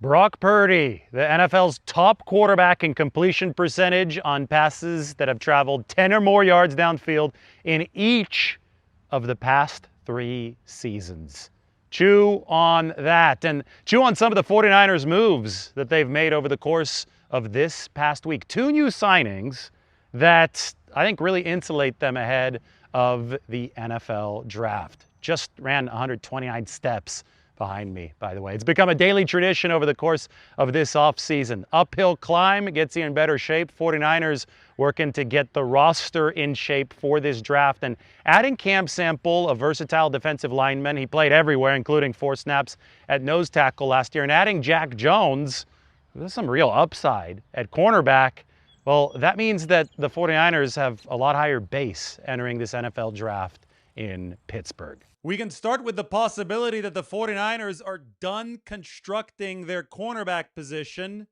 Brock Purdy, the NFL's top quarterback in completion percentage on passes that have traveled 10 or more yards downfield in each of the past 3 seasons. Chew on that and chew on some of the 49ers moves that they've made over the course of this past week. Two new signings that I think really insulate them ahead of the NFL draft. Just ran 129 steps behind me, by the way. It's become a daily tradition over the course of this offseason. Uphill climb gets you in better shape. 49ers working to get the roster in shape for this draft. And adding Cam Sample, a versatile defensive lineman. He played everywhere, including 4 snaps at nose tackle last year. And adding Jack Jones, there's some real upside at cornerback. Well, that means that the 49ers have a lot higher base entering this NFL draft in Pittsburgh. We can start with the possibility that the 49ers are done constructing their cornerback position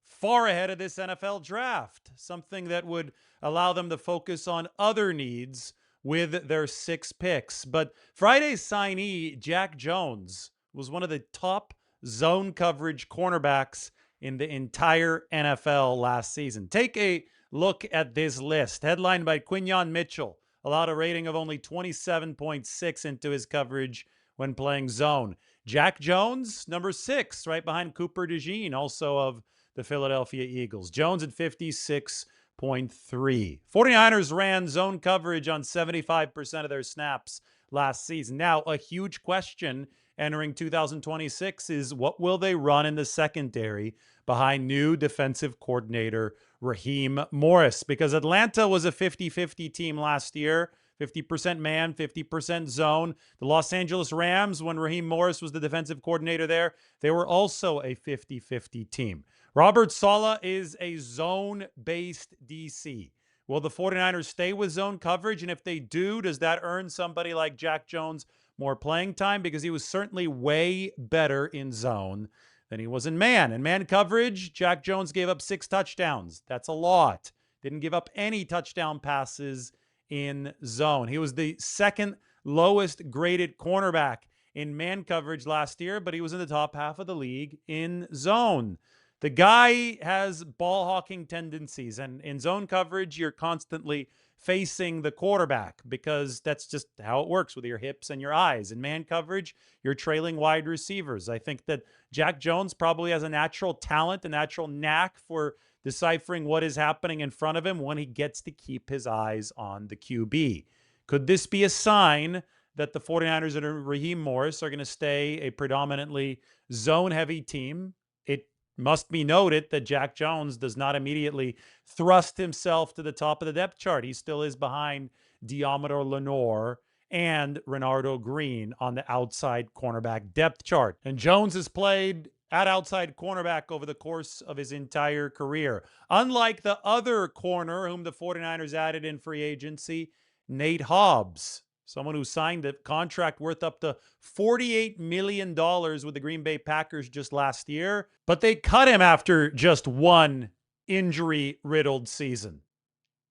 far ahead of this NFL draft, something that would allow them to focus on other needs with their 6 picks. But Friday's signee, Jack Jones, was one of the top zone coverage cornerbacks in the entire NFL last season. Take a look at this list, headlined by Quinyon Mitchell. Allowed a rating of only 27.6 into his coverage when playing zone. Jack Jones, number 6, right behind Cooper DeJean, also of the Philadelphia Eagles. Jones at 56.3. 49ers ran zone coverage on 75% of their snaps last season. Now, a huge question entering 2026 is what will they run in the secondary behind new defensive coordinator Raheem Morris? Because Atlanta was a 50-50 team last year, 50% man, 50% zone. The Los Angeles Rams, when Raheem Morris was the defensive coordinator there, they were also a 50-50 team. Robert Saleh is a zone-based DC. Will the 49ers stay with zone coverage? And if they do, does that earn somebody like Jack Jones more playing time? Because he was certainly way better in zone than he was in man. In man coverage, Jack Jones gave up 6 touchdowns. That's a lot. Didn't give up any touchdown passes in zone. He was the second lowest graded cornerback in man coverage last year, but he was in the top half of the league in zone. The guy has ball hawking tendencies, and in zone coverage, you're constantly facing the quarterback because that's just how it works with your hips and your eyes. In man coverage, you're trailing wide receivers. I think that Jack Jones probably has a natural talent, a natural knack for deciphering what is happening in front of him when he gets to keep his eyes on the QB. Could this be a sign that the 49ers and Raheem Morris are going to stay a predominantly zone-heavy team? It must be noted that Jack Jones does not immediately thrust himself to the top of the depth chart. He still is behind Deommodore Lenoir and Renardo Green on the outside cornerback depth chart. And Jones has played at outside cornerback over the course of his entire career. Unlike the other corner whom the 49ers added in free agency, Nate Hobbs, someone who signed a contract worth up to $48 million with the Green Bay Packers just last year, but they cut him after just one injury-riddled season.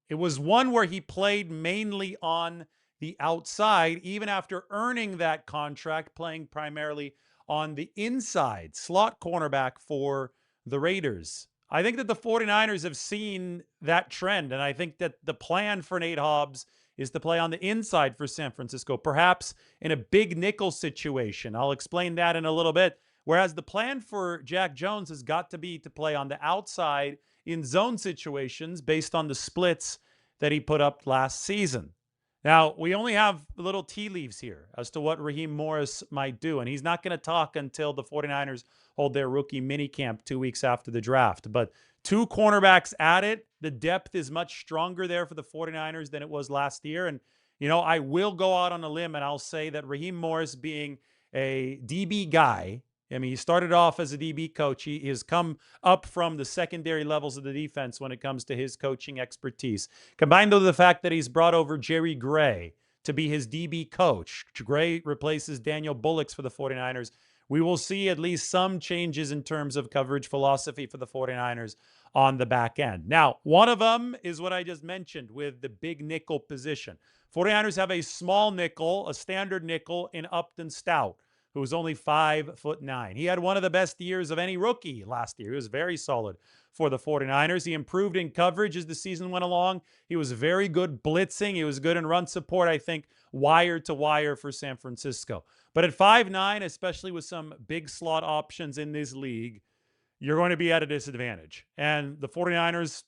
It was one where he played mainly on the outside, even after earning that contract, playing primarily on the inside, slot cornerback for the Raiders. I think that the 49ers have seen that trend, and I think that the plan for Nate Hobbs is to play on the inside for San Francisco, perhaps in a big nickel situation. I'll explain that in a little bit. Whereas the plan for Jack Jones has got to be to play on the outside in zone situations based on the splits that he put up last season. Now, we only have little tea leaves here as to what Raheem Morris might do, and he's not going to talk until the 49ers hold their rookie minicamp 2 weeks after the draft. But 2 cornerbacks added. The depth is much stronger there for the 49ers than it was last year. And, I will go out on a limb and I'll say that Raheem Morris being a DB guy, he started off as a DB coach. He has come up from the secondary levels of the defense when it comes to his coaching expertise. Combined with the fact that he's brought over Jerry Gray to be his DB coach. Gray replaces Daniel Bullocks for the 49ers. We will see at least some changes in terms of coverage philosophy for the 49ers on the back end. Now, one of them is what I just mentioned with the big nickel position. 49ers have a small nickel, a standard nickel in Upton Stout, who was only 5'9". He had one of the best years of any rookie last year. He was very solid for the 49ers. He improved in coverage as the season went along. He was very good blitzing. He was good in run support, I think, wire to wire for San Francisco. But at 5'9", especially with some big slot options in this league, you're going to be at a disadvantage. And the 49ers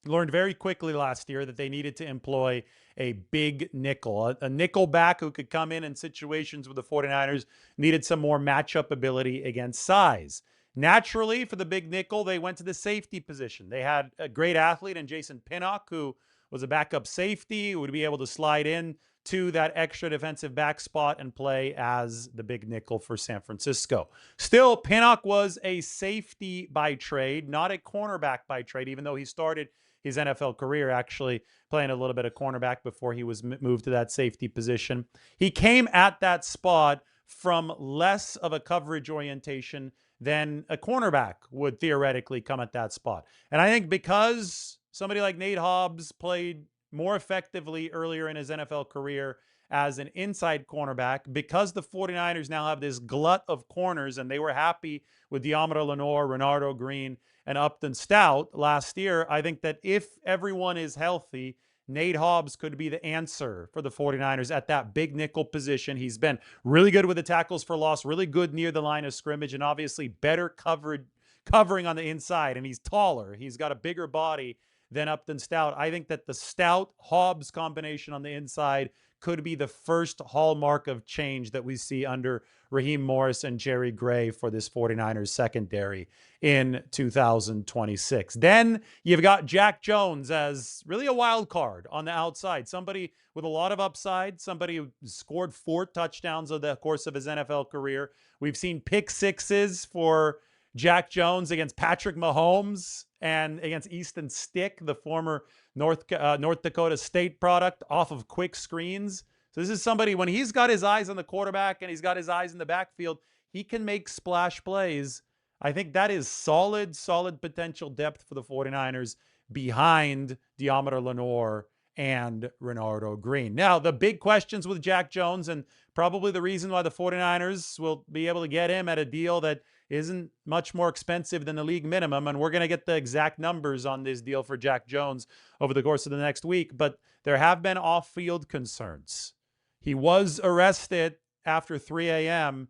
learned very quickly last year that they needed to employ a big nickel. A nickel back who could come in situations where the 49ers needed some more matchup ability against size. Naturally, for the big nickel, they went to the safety position. They had a great athlete in Jason Pinnock, who was a backup safety, who would be able to slide in to that extra defensive back spot and play as the big nickel for San Francisco. Still, Pinnock was a safety by trade, not a cornerback by trade, even though he started his NFL career actually playing a little bit of cornerback before he was moved to that safety position. He came at that spot from less of a coverage orientation than a cornerback would theoretically come at that spot. And I think because somebody like Nate Hobbs played more effectively earlier in his NFL career as an inside cornerback, because the 49ers now have this glut of corners, and they were happy with Deommodore Lenoir, Renardo Green, and Upton Stout last year. I think that if everyone is healthy, Nate Hobbs could be the answer for the 49ers at that big nickel position. He's been really good with the tackles for loss, really good near the line of scrimmage, and obviously better covering on the inside. And he's taller. He's got a bigger body than Upton Stout. I think that the Stout-Hobbs combination on the inside could be the first hallmark of change that we see under Raheem Morris and Jerry Gray for this 49ers secondary in 2026. Then you've got Jack Jones as really a wild card on the outside, somebody with a lot of upside, somebody who scored 4 touchdowns over the course of his NFL career. We've seen pick sixes for Jack Jones against Patrick Mahomes and against Easton Stick, the former North Dakota State product, off of quick screens. So this is somebody, when he's got his eyes on the quarterback and he's got his eyes in the backfield, he can make splash plays. I think that is solid potential depth for the 49ers behind Deommodore Lenoir and Renardo Green. Now, the big questions with Jack Jones, and probably the reason why the 49ers will be able to get him at a deal that isn't much more expensive than the league minimum, and we're going to get the exact numbers on this deal for Jack Jones over the course of the next week, but there have been off-field concerns. He was arrested after 3 a.m.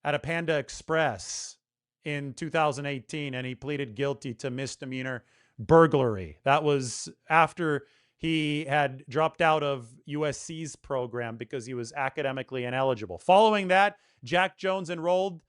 at a Panda Express in 2018, and he pleaded guilty to misdemeanor burglary. That was after he had dropped out of USC's program because he was academically ineligible. Following that, Jack Jones enrolled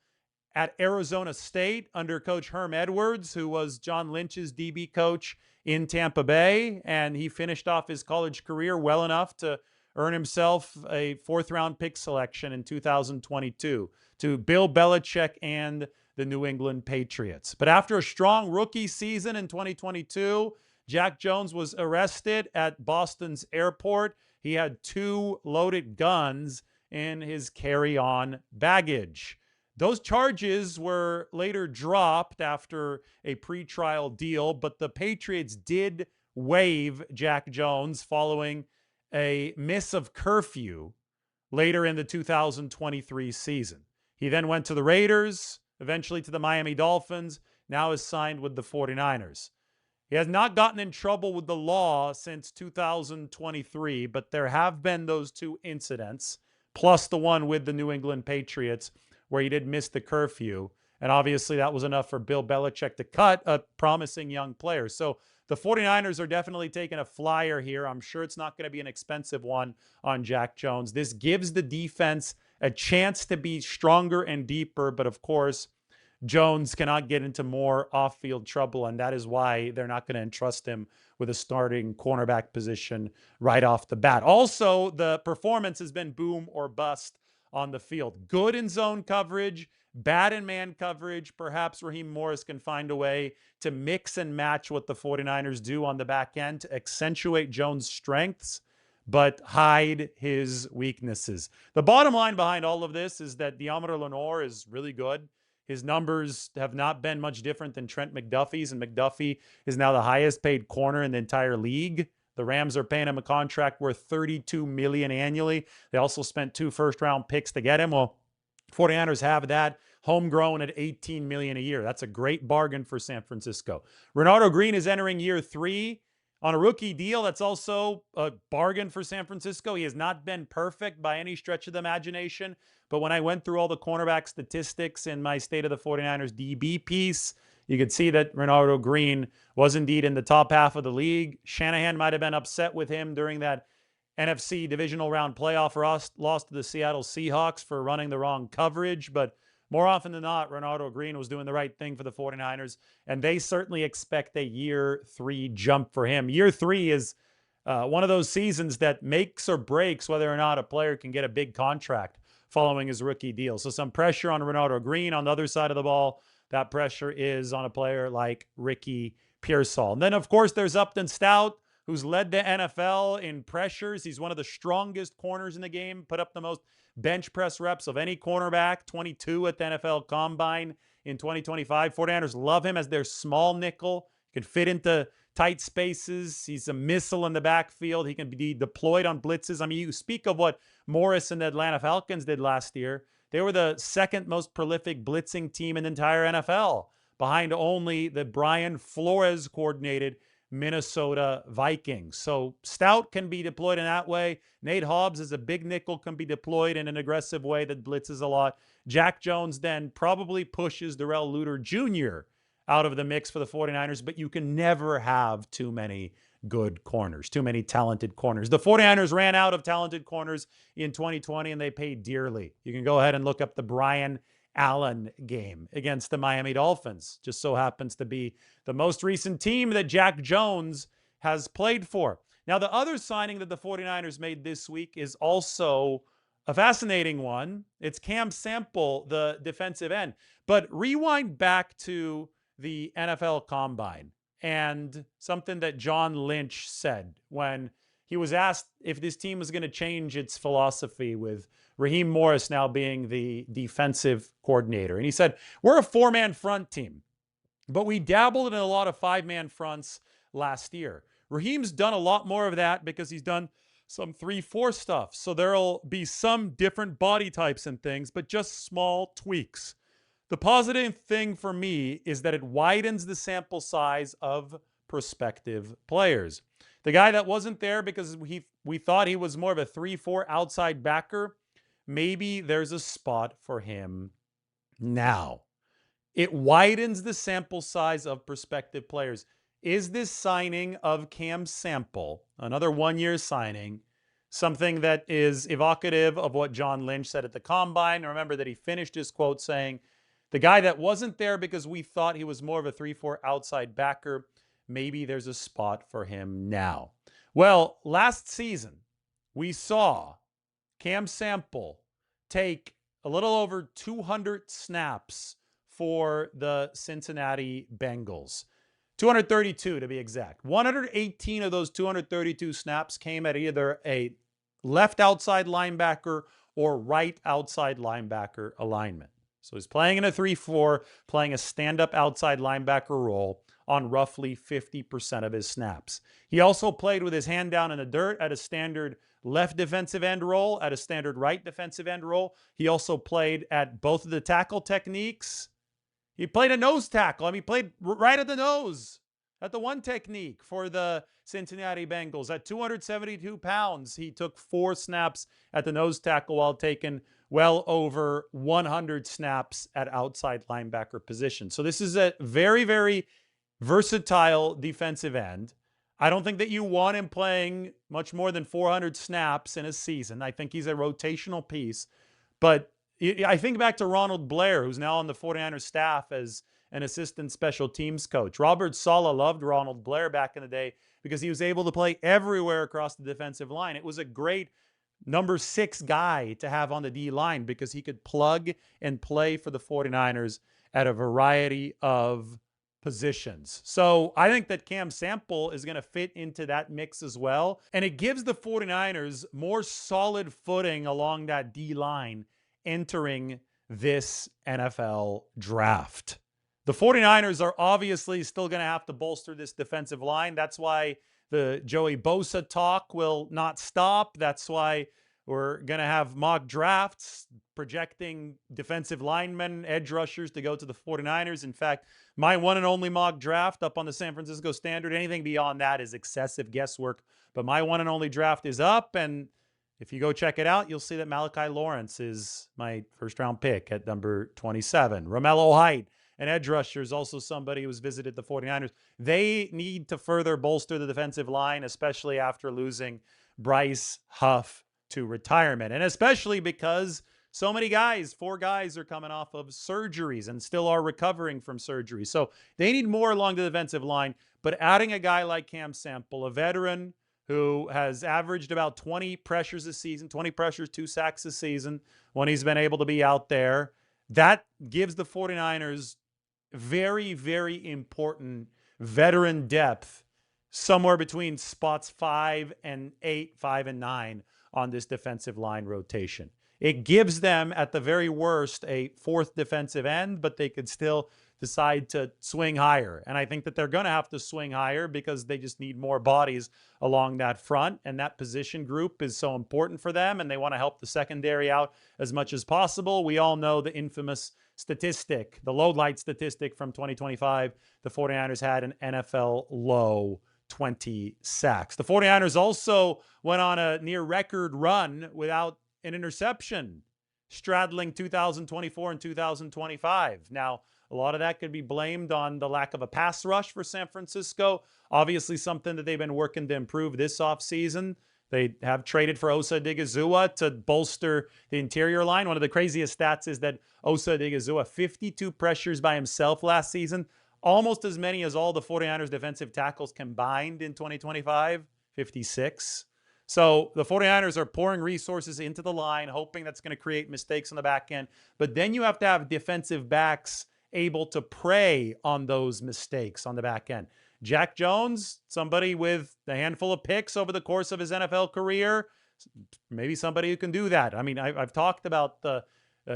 at Arizona State under Coach Herm Edwards, who was John Lynch's DB coach in Tampa Bay, and he finished off his college career well enough to earn himself a 4th-round pick selection in 2022 to Bill Belichick and the New England Patriots. But after a strong rookie season in 2022, Jack Jones was arrested at Boston's airport. He had 2 loaded guns in his carry-on baggage. Those charges were later dropped after a pretrial deal, but the Patriots did waive Jack Jones following a miss of curfew later in the 2023 season. He then went to the Raiders, eventually to the Miami Dolphins, now is signed with the 49ers. He has not gotten in trouble with the law since 2023, but there have been those 2 incidents, plus the one with the New England Patriots, where he did miss the curfew. And obviously that was enough for Bill Belichick to cut a promising young player. So the 49ers are definitely taking a flyer here. I'm sure it's not going to be an expensive one on Jack Jones. This gives the defense a chance to be stronger and deeper. But of course, Jones cannot get into more off-field trouble, and that is why they're not going to entrust him with a starting cornerback position right off the bat. Also, the performance has been boom or bust on the field. Good in zone coverage, bad in man coverage. Perhaps Raheem Morris can find a way to mix and match what the 49ers do on the back end to accentuate Jones' strengths, but hide his weaknesses. The bottom line behind all of this is that Deommodore Lenoir is really good. His numbers have not been much different than Trent McDuffie's, and McDuffie is now the highest paid corner in the entire league. The Rams are paying him a contract worth $32 million annually. They also spent 2 first-round picks to get him. Well, 49ers have that homegrown at $18 million a year. That's a great bargain for San Francisco. Renardo Green is entering year 3 on a rookie deal. That's also a bargain for San Francisco. He has not been perfect by any stretch of the imagination, but when I went through all the cornerback statistics in my State of the 49ers DB piece, you could see that Renardo Green was indeed in the top half of the league. Shanahan might have been upset with him during that NFC divisional round playoff loss to the Seattle Seahawks for running the wrong coverage, but more often than not, Renardo Green was doing the right thing for the 49ers, and they certainly expect a year 3 jump for him. Year 3 is one of those seasons that makes or breaks whether or not a player can get a big contract following his rookie deal. So some pressure on Renardo Green. On the other side of the ball, that pressure is on a player like Ricky Pearsall. And then, of course, there's Upton Stout, who's led the NFL in pressures. He's one of the strongest corners in the game, put up the most bench press reps of any cornerback, 22 at the NFL Combine in 2025. 49ers love him as their small nickel. He can fit into tight spaces. He's a missile in the backfield. He can be deployed on blitzes. I mean, you speak of what Morris and the Atlanta Falcons did last year. They were the second most prolific blitzing team in the entire NFL, behind only the Brian Flores coordinated Minnesota Vikings. So Stout can be deployed in that way. Nate Hobbs is a big nickel, can be deployed in an aggressive way that blitzes a lot. Jack Jones then probably pushes Darrell Luter Jr. out of the mix for the 49ers, but you can never have too many good corners, too many talented corners. The 49ers ran out of talented corners in 2020, and they paid dearly. You can go ahead and look up the Brian Allen game against the Miami Dolphins. Just so happens to be the most recent team that Jack Jones has played for. Now, the other signing that the 49ers made this week is also a fascinating one. It's Cam Sample, the defensive end. But rewind back to the NFL Combine and something that John Lynch said when he was asked if this team was going to change its philosophy with Raheem Morris now being the defensive coordinator. And he said, we're a 4-man front team, but we dabbled in a lot of 5-man fronts last year. Raheem's done a lot more of that because he's done some 3-4 stuff. So there'll be some different body types and things, but just small tweaks. The positive thing for me is that it widens the sample size of prospective players. The guy that wasn't there because we thought he was more of a 3-4 outside backer, maybe there's a spot for him now. It widens the sample size of prospective players. Is this signing of Cam Sample, another 1-year signing, something that is evocative of what John Lynch said at the Combine? Remember that he finished his quote saying, the guy that wasn't there because we thought he was more of a 3-4 outside backer, maybe there's a spot for him now. Well, last season, we saw Cam Sample take a little over 200 snaps for the Cincinnati Bengals. 232 to be exact. 118 of those 232 snaps came at either a left outside linebacker or right outside linebacker alignment. So he's playing in a 3-4, playing a stand-up outside linebacker role on roughly 50% of his snaps. He also played with his hand down in the dirt at a standard left defensive end role, at a standard right defensive end role. He also played at both of the tackle techniques. He played a nose tackle. I mean, he played right at the nose at the one technique for the Cincinnati Bengals. At 272 pounds, he took 4 snaps at the nose tackle while taking well over 100 snaps at outside linebacker position. So this is a very, very versatile defensive end. I don't think that you want him playing much more than 400 snaps in a season. I think he's a rotational piece. But I think back to Ronald Blair, who's now on the 49ers staff as an assistant special teams coach. Robert Saleh loved Ronald Blair back in the day because he was able to play everywhere across the defensive line. It was a great number 6 guy to have on the D line because he could plug and play for the 49ers at a variety of positions. So I think that Cam Sample is going to fit into that mix as well. And it gives the 49ers more solid footing along that D line entering this NFL draft. The 49ers are obviously still going to have to bolster this defensive line. That's why the Joey Bosa talk will not stop. That's why We're going to have mock drafts projecting defensive linemen, edge rushers to go to the 49ers. In fact, my one and only mock draft up on the San Francisco Standard, anything beyond that is excessive guesswork. But my one and only draft is up, and if you go check it out, you'll see that Malachi Lawrence is my first-round pick at number 27. Romello Height, an edge rusher, is also somebody who's visited the 49ers. They need to further bolster the defensive line, especially after losing Bryce Huff to retirement. And especially because so many guys, 4 guys, are coming off of surgeries and still are recovering from surgery. So they need more along the defensive line. But adding a guy like Cam Sample, a veteran who has averaged about 20 pressures a season, 20 pressures, 2 sacks a season when he's been able to be out there, that gives the 49ers very, very important veteran depth somewhere between spots 5 and 8, 5 and 9 on this defensive line rotation. It gives them, at the very worst, a 4th defensive end, but they could still decide to swing higher. And I think that they're going to have to swing higher because they just need more bodies along that front. And that position group is so important for them, and they want to help the secondary out as much as possible. We all know the infamous statistic, the low light statistic from 2025. The 49ers had an NFL low 20 sacks. The 49ers also went on a near record run without an interception, straddling 2024 and 2025. Now, a lot of that could be blamed on the lack of a pass rush for San Francisco. Obviously, something that they've been working to improve this offseason. They have traded for Osa Odighizuwa to bolster the interior line. One of the craziest stats is that Osa Odighizuwa, 52 pressures by himself last season, almost as many as all the 49ers defensive tackles combined in 2025, 56. So the 49ers are pouring resources into the line, hoping that's going to create mistakes on the back end. But then you have to have defensive backs able to prey on those mistakes on the back end. Jack Jones, somebody with a handful of picks over the course of his NFL career, maybe somebody who can do that. I mean, I've talked about the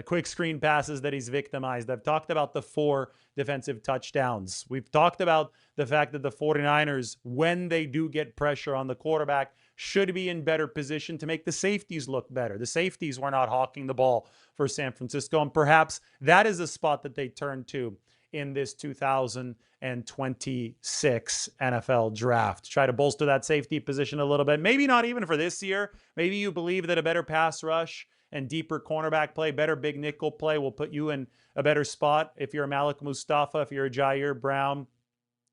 quick screen passes that he's victimized. I've talked about the 4 defensive touchdowns. We've talked about the fact that the 49ers, when they do get pressure on the quarterback, should be in better position to make the safeties look better. The safeties were not hawking the ball for San Francisco, and perhaps that is a spot that they turn to in this 2026 NFL draft. Try to bolster that safety position a little bit. Maybe not even for this year. Maybe you believe that a better pass rush and deeper cornerback play, better big nickel play will put you in a better spot. If you're a Malik Mustafa, if you're a Jair Brown,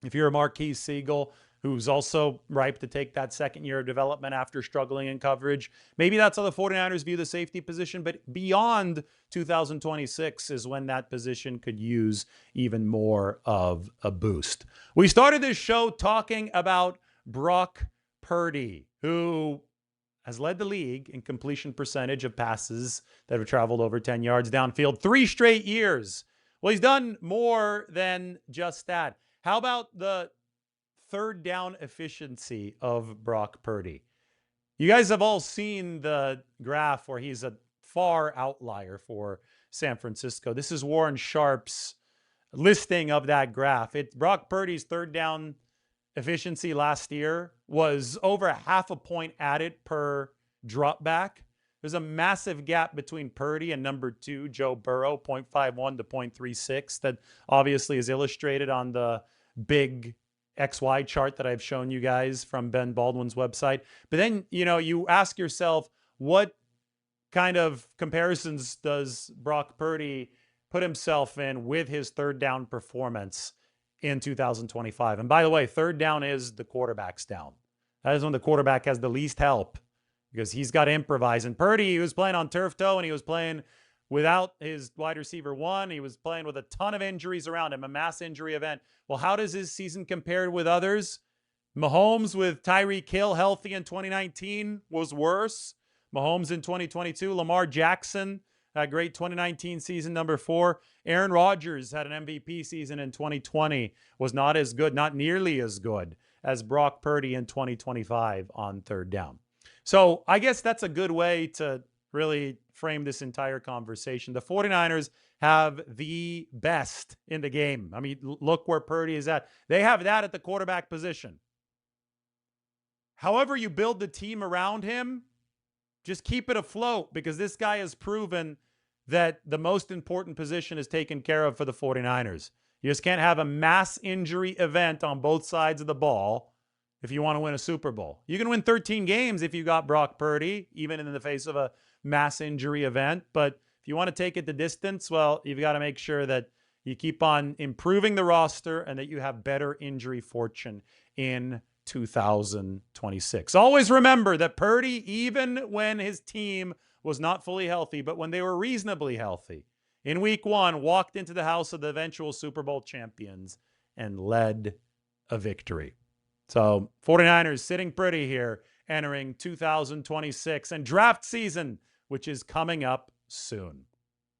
if you're a Marquise Siegel, who's also ripe to take that second year of development after struggling in coverage. Maybe that's how the 49ers view the safety position, but beyond 2026 is when that position could use even more of a boost. We started this show talking about Brock Purdy, who has led the league in completion percentage of passes that have traveled over 10 yards downfield 3 straight years. Well, he's done more than just that. How about the third down efficiency of Brock Purdy? You guys have all seen the graph where he's a far outlier for San Francisco. This is Warren Sharp's listing of that graph. Brock Purdy's third down efficiency last year was over 0.5 point added per drop back. There's a massive gap between Purdy and number 2, Joe Burrow, 0.51 to 0.36. That obviously is illustrated on the big XY chart that I've shown you guys from Ben Baldwin's website. But then, you ask yourself, what kind of comparisons does Brock Purdy put himself in with his third down performance in 2025? And by the way, third down is the quarterback's down. That is when the quarterback has the least help because he's got to improvise. And Purdy, he was playing on turf toe and he was playing without his wide receiver 1. He was playing with a ton of injuries around him, a mass injury event. Well, how does his season compare with others? Mahomes with Tyreek Hill healthy in 2019 was worse. Mahomes in 2022. Lamar Jackson, a great 2019 season, number 4. Aaron Rodgers had an MVP season in 2020, was not as good, not nearly as good as Brock Purdy in 2025 on third down. So I guess that's a good way to really frame this entire conversation. The 49ers have the best in the game. I mean, look where Purdy is at. They have that at the quarterback position. However you build the team around him, Just keep it afloat, because this guy has proven that the most important position is taken care of for the 49ers. You just can't have a mass injury event on both sides of the ball if you want to win a Super Bowl. You can win 13 games if you got Brock Purdy, even in the face of a mass injury event. But if you want to take it the distance, well, you've got to make sure that you keep on improving the roster and that you have better injury fortune in 2026. Always remember that Purdy, even when his team was not fully healthy, but when they were reasonably healthy, in week 1, walked into the house of the eventual Super Bowl champions and led a victory. So 49ers sitting pretty here, entering 2026 and draft season, which is coming up soon.